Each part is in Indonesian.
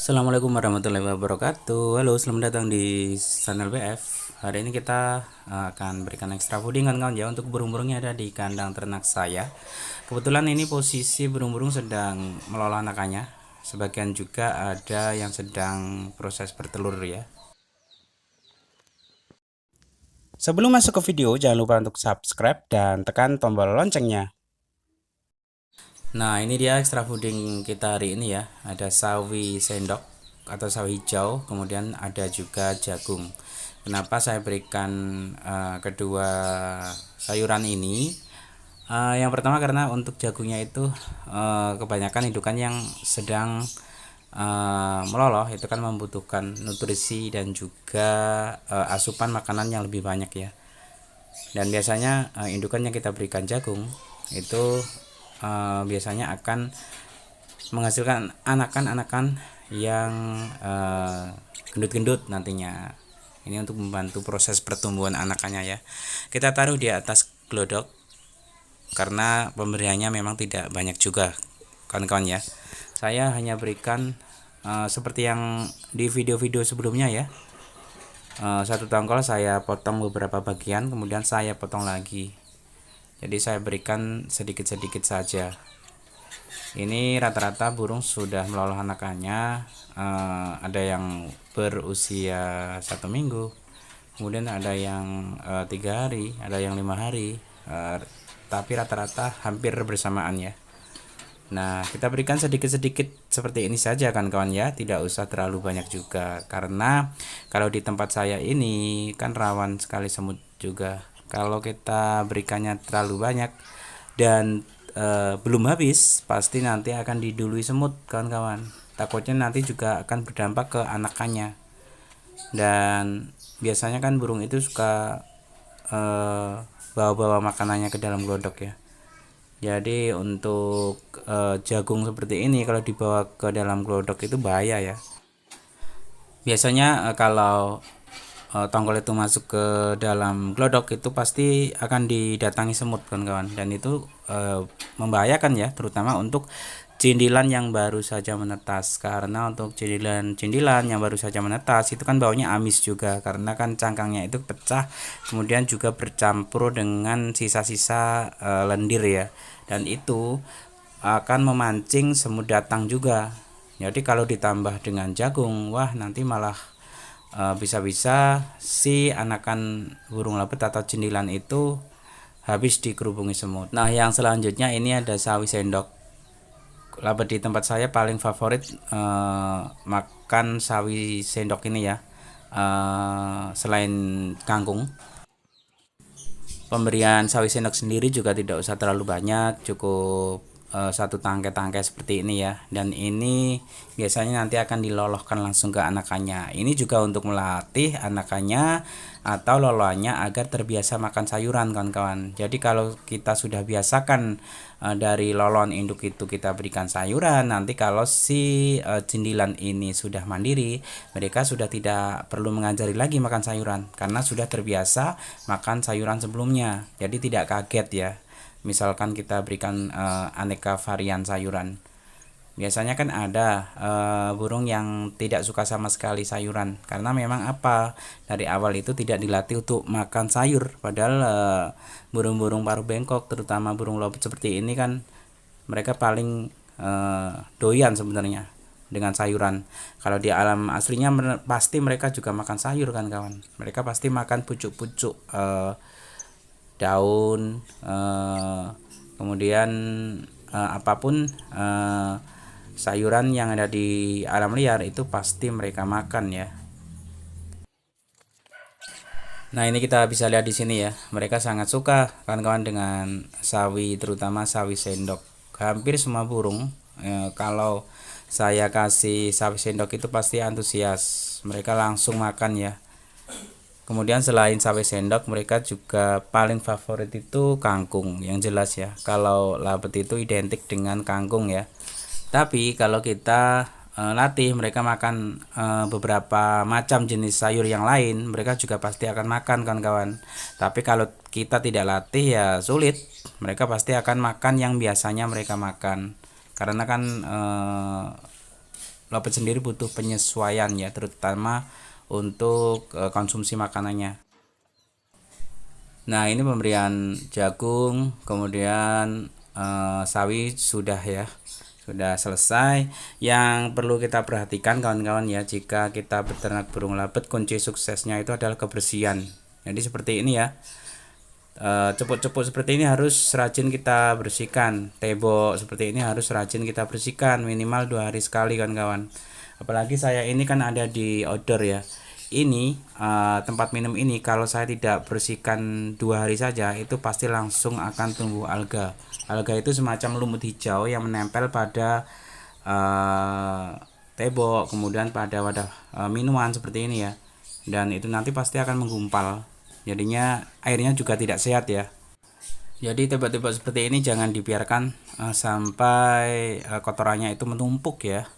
Assalamualaikum warahmatullahi wabarakatuh. Halo, selamat datang di channel BF. Hari ini kita akan berikan extra fooding kawan-kawan ya untuk burung-burung yang ada di kandang ternak saya. Kebetulan ini posisi burung-burung sedang melola anakannya. Sebagian juga ada yang sedang proses bertelur ya. Sebelum masuk ke video, jangan lupa untuk subscribe dan tekan tombol loncengnya. Nah, ini dia extra fooding kita hari ini ya. Ada sawi sendok atau sawi hijau, kemudian ada juga jagung. Kenapa saya berikan kedua sayuran ini? Yang pertama karena untuk jagungnya itu kebanyakan indukan yang sedang meloloh itu kan membutuhkan nutrisi dan juga asupan makanan yang lebih banyak ya. Dan biasanya indukan yang kita berikan jagung itu biasanya akan menghasilkan anakan-anakan yang gendut-gendut nantinya. Ini untuk membantu proses pertumbuhan anakannya ya. Kita taruh di atas glodok karena pemberiannya memang tidak banyak juga kawan-kawan ya. Saya hanya berikan seperti yang di video-video sebelumnya ya. Satu tongkol saya potong beberapa bagian, kemudian saya potong lagi. Jadi saya berikan sedikit-sedikit saja. Ini rata-rata burung sudah meloloh anakannya. Ada yang berusia 1 minggu, kemudian ada yang 3 hari, ada yang 5 hari. Tapi rata-rata hampir bersamaan ya. Nah, kita berikan sedikit-sedikit seperti ini saja kan kawan ya, tidak usah terlalu banyak juga karena kalau di tempat saya ini kan rawan sekali semut juga. Kalau kita berikannya terlalu banyak dan belum habis, pasti nanti akan didului semut kawan-kawan. Takutnya nanti juga akan berdampak ke anakannya. Dan biasanya kan burung itu suka bawa-bawa makanannya ke dalam glodok ya. Jadi untuk jagung seperti ini kalau dibawa ke dalam glodok itu bahaya ya. Biasanya kalau tongkol itu masuk ke dalam glodok itu pasti akan didatangi semut kawan-kawan, dan itu membahayakan ya, terutama untuk cindilan yang baru saja menetas. Karena untuk cindilan yang baru saja menetas itu kan baunya amis juga karena kan cangkangnya itu pecah, kemudian juga bercampur dengan sisa-sisa lendir ya, dan itu akan memancing semut datang juga. Jadi kalau ditambah dengan jagung, wah nanti malah bisa-bisa si anakan burung lapet atau cindilan itu habis dikerubungi semut. Nah, yang selanjutnya ini ada sawi sendok. Lapet di tempat saya paling favorit makan sawi sendok ini ya. Selain kangkung, pemberian sawi sendok sendiri juga tidak usah terlalu banyak, cukup satu tangkai-tangkai seperti ini ya. Dan ini biasanya nanti akan dilolohkan langsung ke anakannya. Ini juga untuk melatih anakannya atau loloannya agar terbiasa makan sayuran kawan-kawan. Jadi kalau kita sudah biasakan dari loloan induk itu kita berikan sayuran, nanti kalau si cindilan ini sudah mandiri, mereka sudah tidak perlu mengajari lagi makan sayuran karena sudah terbiasa makan sayuran sebelumnya. Jadi tidak kaget ya. Misalkan kita berikan aneka varian sayuran. Biasanya kan ada burung yang tidak suka sama sekali sayuran karena memang apa, dari awal itu tidak dilatih untuk makan sayur. Padahal burung-burung paruh bengkok, terutama burung lobet seperti ini kan mereka paling doyan sebenarnya dengan sayuran. Kalau di alam aslinya pasti mereka juga makan sayur kan kawan. Mereka pasti makan pucuk-pucuk daun, kemudian apapun sayuran yang ada di alam liar itu pasti mereka makan ya. Nah, ini kita bisa lihat di sini ya, mereka sangat suka kawan-kawan dengan sawi, terutama sawi sendok. Hampir semua burung kalau saya kasih sawi sendok itu pasti antusias, mereka langsung makan ya. Kemudian selain sawi sendok, mereka juga paling favorit itu kangkung, yang jelas ya. Kalau lapet itu identik dengan kangkung ya. Tapi kalau kita latih mereka makan beberapa macam jenis sayur yang lain, mereka juga pasti akan makan kawan-kawan. Tapi kalau kita tidak latih ya sulit. Mereka pasti akan makan yang biasanya mereka makan. Karena kan Lapet sendiri butuh penyesuaian ya, terutama untuk konsumsi makanannya. Nah, ini pemberian jagung, kemudian sawi sudah ya, sudah selesai. Yang perlu kita perhatikan kawan-kawan ya, jika kita beternak burung lapet, kunci suksesnya itu adalah kebersihan. Jadi seperti ini ya, cepuk-cepuk seperti ini harus rajin kita bersihkan. Tembok seperti ini harus rajin kita bersihkan minimal 2 hari sekali kawan-kawan. Apalagi saya ini kan ada di outdoor ya. Ini tempat minum ini kalau saya tidak bersihkan 2 hari saja itu pasti langsung akan tumbuh alga. Alga itu semacam lumut hijau yang menempel pada tembok, kemudian pada wadah minuman seperti ini ya. Dan itu nanti pasti akan menggumpal. Jadinya airnya juga tidak sehat ya. Jadi tembok-tembok seperti ini jangan dibiarkan sampai kotorannya itu menumpuk ya.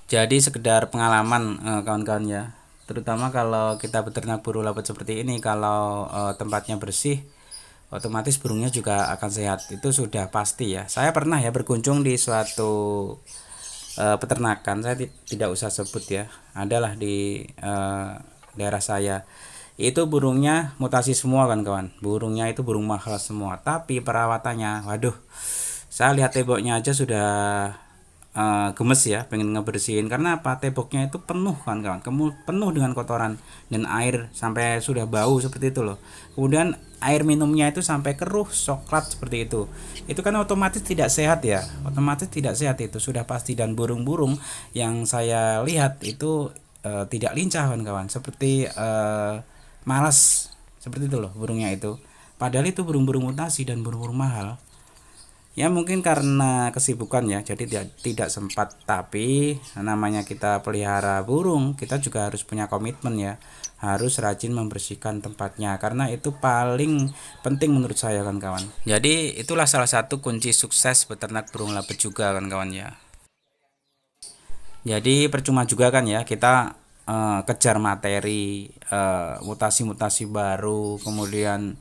Jadi sekedar pengalaman kawan-kawan ya. Terutama kalau kita beternak burung lapet seperti ini, kalau tempatnya bersih, otomatis burungnya juga akan sehat. Itu sudah pasti ya. Saya pernah ya berkunjung di suatu peternakan, saya tidak usah sebut ya. Adalah di daerah saya. Itu burungnya mutasi semua kan kawan. Burungnya itu burung mahal semua, tapi perawatannya waduh. Saya lihat temboknya aja sudah gemes ya, pengen ngebersihin karena apa, temboknya itu penuh kan kawan, penuh dengan kotoran dan air sampai sudah bau seperti itu loh. Kemudian air minumnya itu sampai keruh coklat seperti itu kan otomatis tidak sehat ya, otomatis tidak sehat itu sudah pasti. Dan burung-burung yang saya lihat itu tidak lincah kawan-kawan, seperti malas seperti itu loh burungnya itu, padahal itu burung-burung mutasi dan burung-burung mahal. Ya mungkin karena kesibukan ya, jadi tidak sempat. Tapi namanya kita pelihara burung, kita juga harus punya komitmen ya, harus rajin membersihkan tempatnya karena itu paling penting menurut saya kan kawan. Jadi itulah salah satu kunci sukses beternak burung lapet juga kan kawan ya. Jadi percuma juga kan ya kita kejar materi, mutasi-mutasi baru, kemudian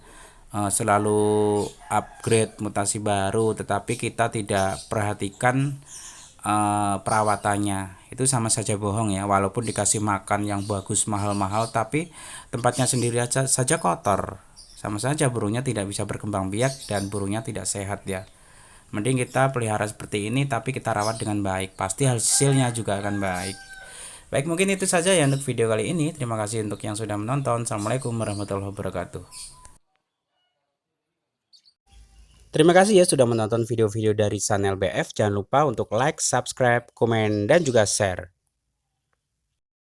selalu upgrade mutasi baru, tetapi kita tidak perhatikan perawatannya. Itu sama saja bohong ya, walaupun dikasih makan yang bagus mahal-mahal, tapi tempatnya sendiri saja kotor. Sama saja burungnya tidak bisa berkembang biak dan burungnya tidak sehat ya. Mending kita pelihara seperti ini tapi kita rawat dengan baik, pasti hasilnya juga akan baik. Baik, mungkin itu saja ya untuk video kali ini. Terima kasih untuk yang sudah menonton. Assalamualaikum warahmatullahi wabarakatuh. Terima kasih ya sudah menonton video-video dari channel BF. Jangan lupa untuk like, subscribe, komen, dan juga share.